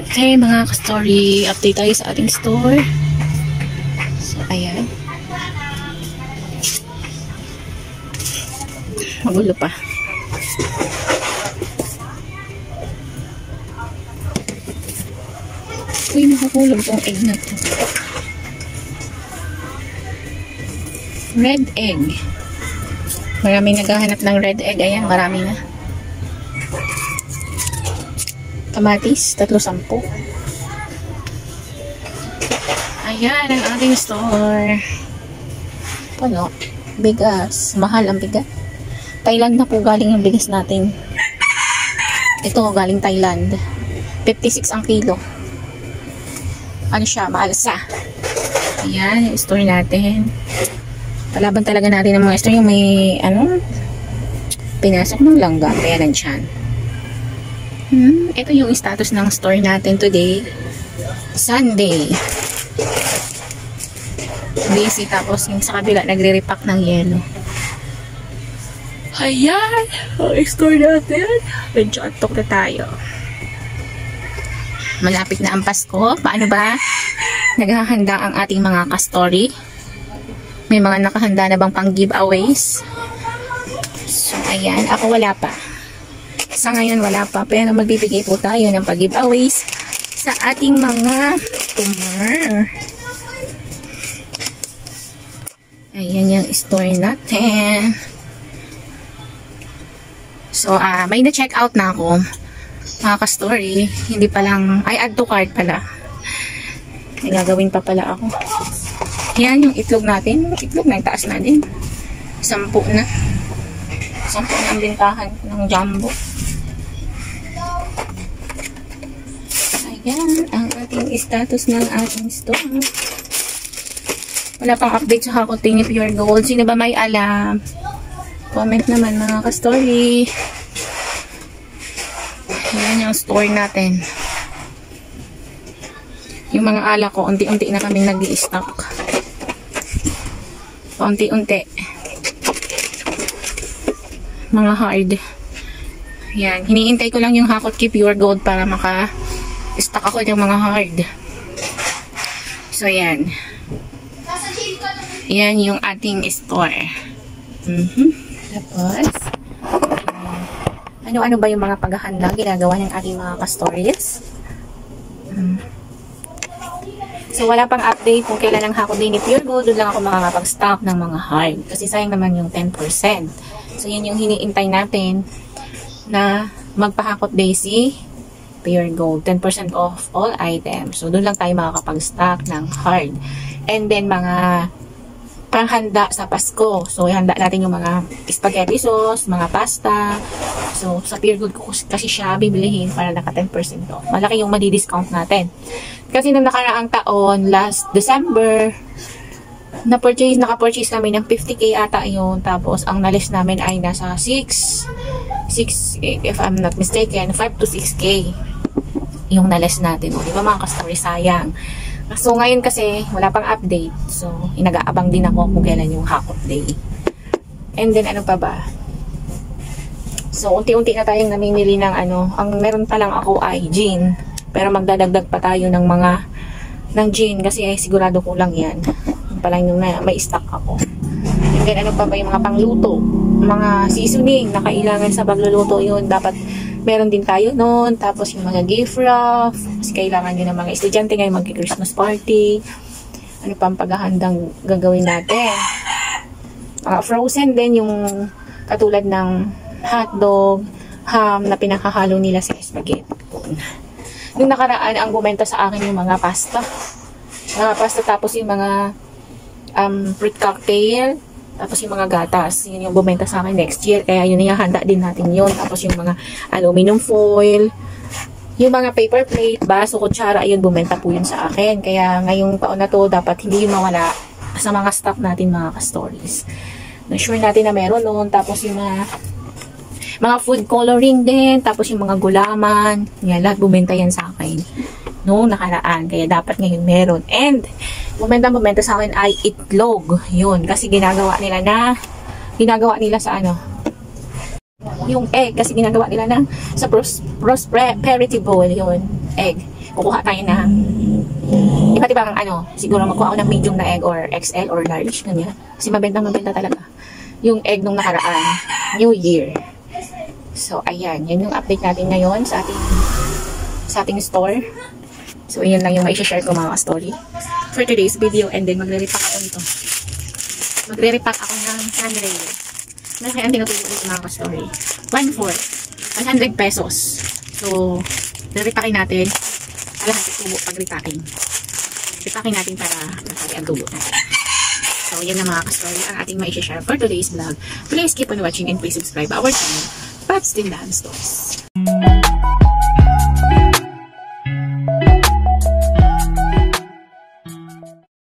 Good day mga ka-story. Update tayo sa ating store. So, ayan. Magulo pa. Uy, makakulog tong egg na to. Red egg. Maraming naghahanap ng red egg. Ayan, marami na. Kamatis, 3.10. Ayan ang ating store. Puno. Bigas. Mahal ang bigas. Thailand na po galing yung bigas natin. Ito galing Thailand. 56 ang kilo. Ano siya? Maalsa. Ayan yung store natin. Palaban talaga natin ng mga store yung may pinasok ng langga. Kaya nandyan. Ito yung status ng store natin today. Sunday. Busy. Tapos yung sa kabila nagre-repack ng yelo. Ayan. Ang store natin. Medyo antok na tayo. Malapit na ang Pasko. Paano ba naghahanda ang ating mga ka-story? May mga nakahanda na bang pang giveaways? So, ayan. Ako wala pa. Sa ngayon wala pa, pero magbibigay po tayo ng pag-giveaways sa ating mga customer. Ayan yung store natin. So, may na-check out na ako. Mga ka-story. Hindi pa lang, ay add to cart pala. May gagawin pa pala ako. Yan yung itlog natin. Itlog na, taas na din. 10 na. 10 na ang bintahan ng jumbo. Ayan, ang ating status ng ating store. Wala pang update sa Hakuting ni Pure Gold. Sino ba may alam? Comment naman mga ka-story. Ayan yung store natin. Yung mga ala ko, unti-unti na kaming nag-i-stock. Unti-unti. Mga hard. Ayan, hiniintay ko lang yung Hakot Key Pure Gold para stock ako ng mga hard. So, yan. Yan yung ating store. Tapos, ano-ano ba yung mga paghahanda ginagawa ng ating mga ka-stories? So, wala pang update kung kailan ang Hakot Day ni Pure Gold. Doon lang ako makakapag-stock ng mga hard. Kasi sayang naman yung 10%. So, yan yung hiniintay natin na magpa-Hakot Day si Pure Gold. 10% off all items. So, doon lang tayo makakapag-stock ng hard. And then, mga panghanda sa Pasko. So, ihanda natin yung mga spaghetti sauce, mga pasta. So, sa Pure Gold ko kasi siya bibilihin para naka 10% off. Malaki yung madi-discount natin. Kasi nung nakaraang taon, last December, naka-purchase kami ng 50k ata yun. Tapos, ang nalis namin ay nasa 6, if I'm not mistaken, 5 to 6k. Yung nalis natin. O, di ba mga ka-story, sayang. So, ngayon kasi, wala pang update. So, inag-aabang din ako kung kailan yung Hakot Day. And then, ano pa ba? So, unti-unti na tayong namimili ng ang meron pa lang ako ay gin. Pero magdadagdag pa tayo ng gin kasi ay sigurado kulang yan. Yung pa lang yung may stock ako. And then, ano pa ba yung mga pangluto? Mga seasoning na kailangan sa pagluluto yun. Dapat meron din tayo noon. Tapos yung mga gift wrap. Kasi kailangan yun ng mga estudyante ngayon mag-Christmas party. Ano pa ang paghahandang gagawin natin? Frozen din yung katulad ng hotdog, ham na pinakahalo nila sa spaghetti. Nung nakaraan, ang bumenta sa akin yung mga pasta. Mga pasta tapos yung mga fruit cocktail. Tapos yung mga gatas, yun yung bumenta sa akin next year. Kaya yun yung handa din natin yun. Tapos yung mga aluminum foil, yung mga paper plate, baso, kutsara, yun bumenta po yun sa akin. Kaya ngayong taon na to, dapat hindi yun mawala sa mga stock natin mga ka-stories. Na-sure natin na meron noon. Tapos yung mga food coloring din. Tapos yung mga gulaman. Yan, lahat bumenta yan sa akin. Noong nakaraan. Kaya dapat ngayon meron. And, bumenta sa akin ay itlog. Yun. Kasi ginagawa nila sa yung egg. Kasi ginagawa nila sa prosperity bowl. Yun. Egg. kukuha tayo ng iba't ibang ano, siguro magkuha ako ng medium na egg or XL or large, ganyan. Kasi mabenta talaga yung egg nung nakaraan, New Year. So, ayan, yan yung update natin ngayon sa ating store. So, ayan lang yung mai-share ko mga story for today's video, and then magre-repack ako nito. Magre-repack ako ng sunrail. Malaki ang tinutulog ko mga story. 1/4, 100 pesos. So, re-repackin natin. Kalahati tubo pag repacking. Repacking natin para matali ang tubo natin. So, yan na mga ka-story ang ating mai-share for today's vlog. Please keep on watching and please subscribe our channel, Pat's Tindahan Stores.